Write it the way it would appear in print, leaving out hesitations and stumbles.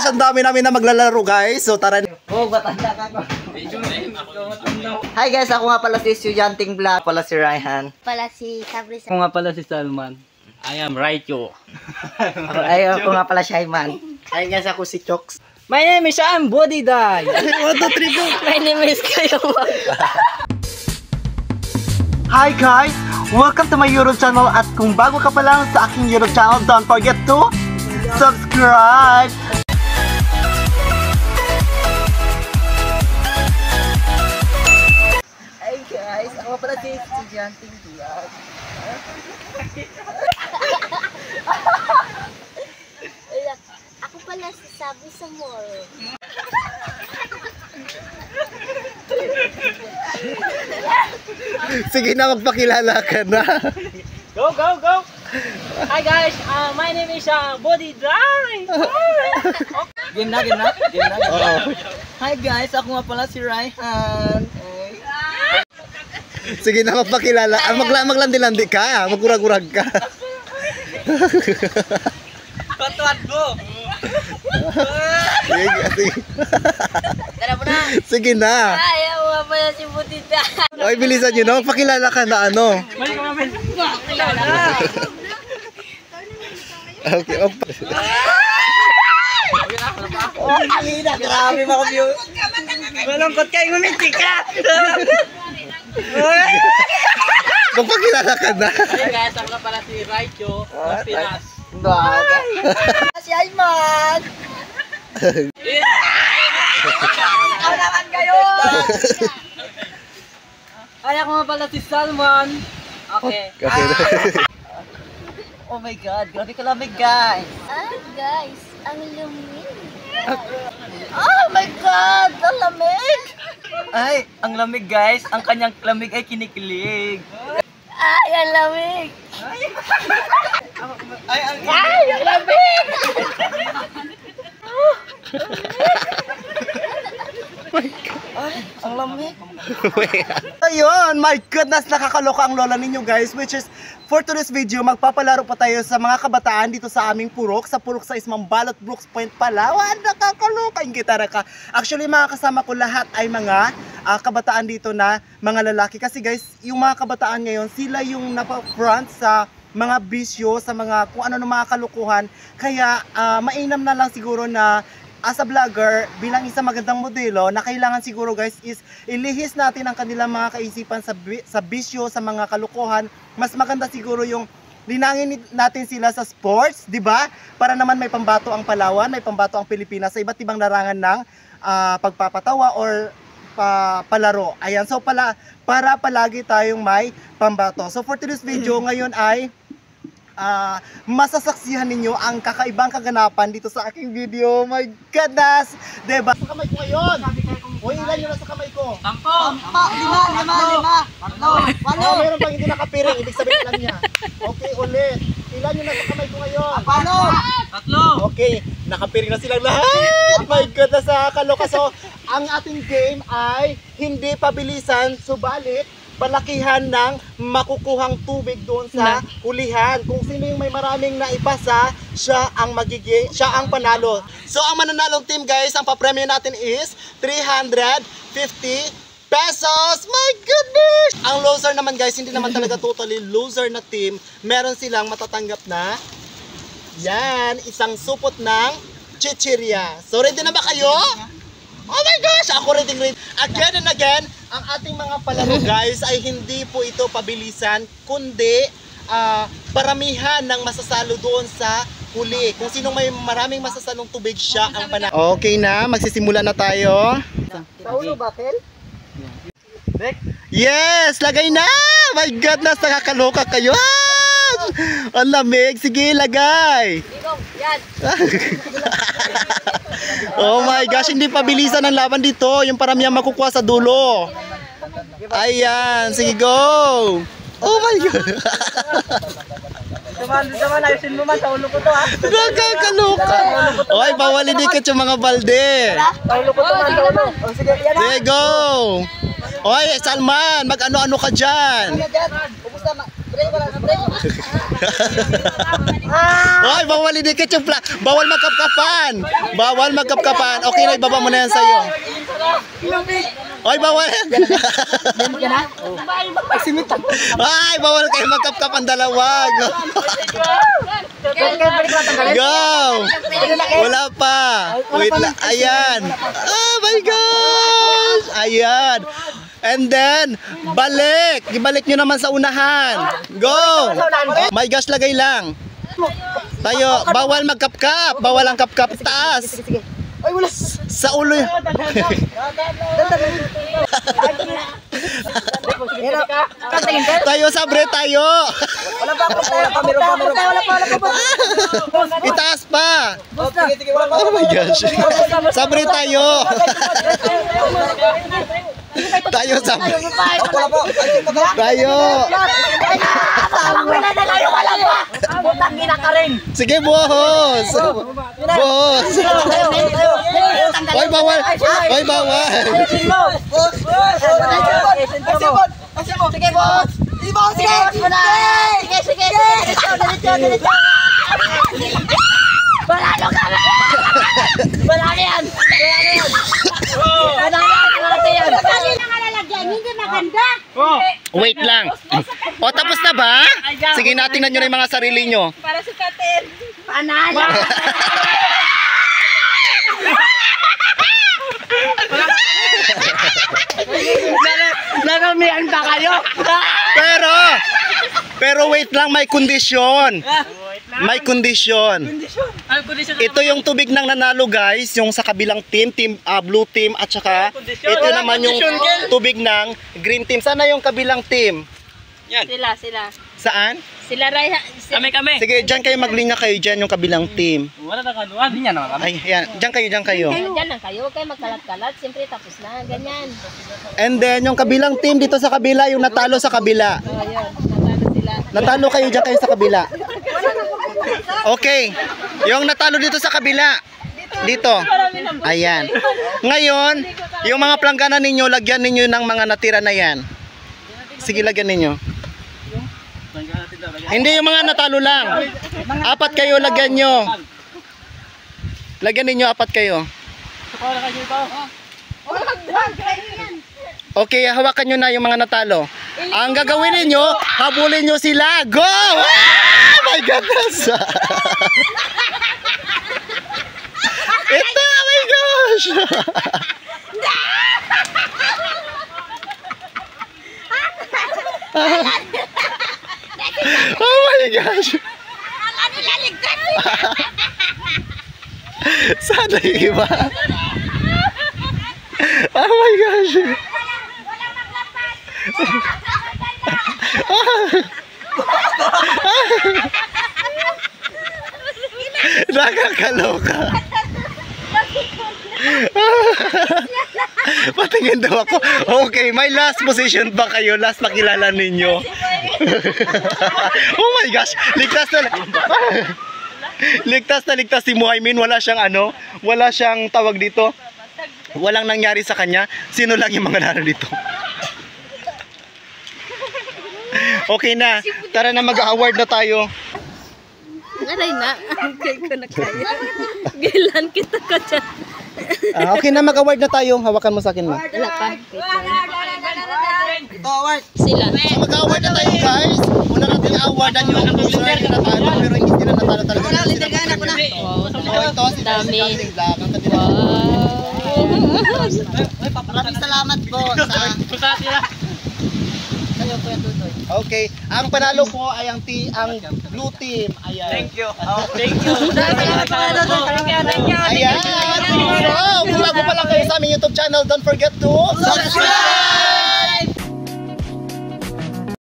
gosh, ang dami namin na maglalaro guys. So tara. Oh, batanda ka ko. Hi guys, ako nga pala si Estudyanteng Vlog. Pala si Raihan. Pala si Sabri. Ako nga pala si Salman. I am Raicho. Ako nga pala si Hayman. Hi guys, ako si Chokes. My name is Sean Body Die. 1, 2, 3, go. My name is Kayo. Hi guys! Welcome to my YouTube channel at kung bago ka pa lang sa aking YouTube channel, don't forget to subscribe! Hi guys, ako pala si Estudyanteng Vlog. Ako pala si Sabri sa mall. Sige na, magpakilala ka na. Go, go, go. Hi guys, my name is Body Die. Game na. Oo. Hi guys, ako nga pala si Raihan. Sige na, magpakilala. Maglandi-landi ka. Magurag-urag ka. Patuan mo! Sige. Tara mo na. Sige na. Ayaw nga pala si Butita. Oy, bilisan nyo na. Magpakilala ka na ano. Balik ka mamin. Okay, Alina, grabe mga view. Malungkot kayo, nguminti ka. Magpakilala ka na. Hey guys, ako nga pala si Raicho ng Pinas. Si Hayman! Ako naman kayo! Ay, ako nga pala si Salman. Okay. Oh my god, grabe ka lamig guys! Guys, ang lumig. Oh my god, ang lamig! Ay, ang lamig guys, ang kanyang lamig ay kinikilig. Ay, ang lamig. Ay, ang lamig. ang lamig. Ayun, my goodness, nakakaloka ang lola ninyo guys, which is for today's video, magpapalaro pa tayo sa mga kabataan dito sa aming purok, sa purok sa Ismambalot, Brooks Point, Palawan. Nakakaloka yung gitara ka. Actually, mga kasama ko lahat ay mga kabataan dito na mga lalaki. Kasi guys, yung mga kabataan ngayon, sila yung napa-front sa mga bisyo, sa mga kung ano ng mga kalukuhan. Kaya mainam na lang siguro na as a vlogger, bilang isang magandang modelo, na kailangan siguro guys is ilihis natin ang kanilang mga kaisipan sa bisyo, sa mga kalukuhan. Mas maganda siguro yung linangin natin sila sa sports, di ba? Para naman may pambato ang Palawan, may pambato ang Pilipinas sa iba't ibang larangan ng pagpapatawa or palaro. Ayan, so para palagi tayong may pambato. So for today's video ngayon ay masasaksihan ninyo ang kakaibang kaganapan dito sa aking video. My goodness! Diba? Sa kamay ko ngayon! O ilan yun sa kamay ko? Lima. Walo! Meron pang hindi nakapiring, ibig sabihin alam niya. Okay, ulit. Ilan yun sa kamay ko ngayon? Tatlo. Okay, nakapiring na silang lahat! My goodness, nakakaloka. So, ang ating game ay hindi pabilisan, subalit palakihan ng makukuhang tubig doon sa hulihan. Kung sino yung may maraming naipasa, siya ang panalo. So ang mananalong team guys, ang papremyo natin is 350 pesos. My goodness! Ang loser naman guys, hindi naman talaga totally loser na team. Meron silang matatanggap na yan, isang supot ng chichirya. So ready na ba kayo? Oh my gosh! Ako ready. Again and again, ang ating mga palaro guys ay hindi po ito pabilisan, kundi paramihan ng masasalo doon sa huli. Kung sinong may maraming masasalong tubig, siya ang panalo. Okay na, magsisimula na tayo. Paulo bakil? Yes! Lagay na! My goodness, nakakaloka kayo! Ang lamig! Sige, lagay! Yan. Oh my gosh, hindi pabilisan ang laban dito. Yung paramihan makukuha sa dulo. Ayan, sige go. Oh my god. Duman, ayusin mo man, taulo ko to ha. Nakakaloka. Oy, bawal idikit yung mga balde. Taulo ko to man, taulo. O sige, yan Sige go. Oy, Salman, mag-ano-ano ka dyan. Ubus na, Ay, bawal idikit yung bawal magkapkapan. Bawal magkapkapan. Okay na, ibaba mo na yan sa'yo. Ay, bawal. Ay, bawal kayo magkapkapan dalawa. Go! Wala pa. Wait lang. Ayan. Oh my gosh! Ayan. And then, balik. Ibalik nyo naman sa unahan. Go! My gosh, lagay lang. Tayo, bawal magkapkap. Bawal ang kapkap. Taas. Ay, wala. Sa ulo. Tayo, sabre tayo. Wala pa. Wala pa. Itaas pa. Sige. Oh my gosh. Sabre tayo. Tayo, sabre. Wala po. Tayo. Butang ina ka rin. Sige, buhos. Buhos. Oy, bawal. Oy, bawal. Sige, boss. Sige. Diretso. Balalo kami. Balalo yan. Kasi nangalalagyan, hindi maganda. Wait lang. O, tapos na ba? Sige, natingnan nyo na yung mga sarili nyo. Para sukatin. Panalo. Naramihan ba kayo? Pero wait lang, may kondisyon. May kondisyon. Ito yung tubig ng nanalo, guys, yung sa kabilang team, blue team, at saka ito naman yung tubig ng green team. Sana yung kabilang team? Sila. Saan? Sila Raya. Kami. Sige, dyan kayo, maglinya kayo dyan yung kabilang team. Wala na kanuan. Hindi naman kami. Ay, yan. Dyan kayo. Diyan lang kayo, huwag kayo magkalat-kalat. Siyempre tapos na, ganyan. And then, yung kabilang team dito sa kabila, yung natalo sa kabila. O, yun. Natalo sila. Natalo kayo dyan kayo sa kabila. Okay. Yung natalo dito sa kabila. Dito. Ayan. Ngayon, yung mga planggana ninyo, lagyan ninyo ng mga natira na yan. Sige, lagyan ninyo. Hindi yung mga natalo lang. 4 kayo, lagyan nyo. Lagyan ninyo, 4 kayo. Okay, hawakan nyo na yung mga natalo. Ang gagawin ninyo, habulin nyo sila. Go! Ah! My goodness! Ito, oh my gosh! Oh my gosh! Sana yung iba? Oh my gosh! Nakakaloka. Patingin daw ako. Okay, may last position ba kayo? Last pakilala ninyo. Oh my gosh, ligtas si Muhaymin. Wala siyang tawag dito. Walang nangyari sa kanya. Sino lang yung mga naro dito? Okay na, tara na, mag-award na tayo. Aray na, okay ko na kaya. Gilan kita ka dyan. Okay na, mag-award na tayo. Hawakan mo sa akin, ma. Wala pa. Sila. So, mag-award na tayo, guys. Una natin i-awardan yung loser na natalo, pero hindi sila natalo talaga. So, ito, si Dami. Dancing Black. Ang kanila. Maraming salamat po sa Okay, ang panalo po ay ang blue team. Ayan. Thank you. Ayan. So, kung bago pa lang kayo sa aming YouTube channel, don't forget to subscribe!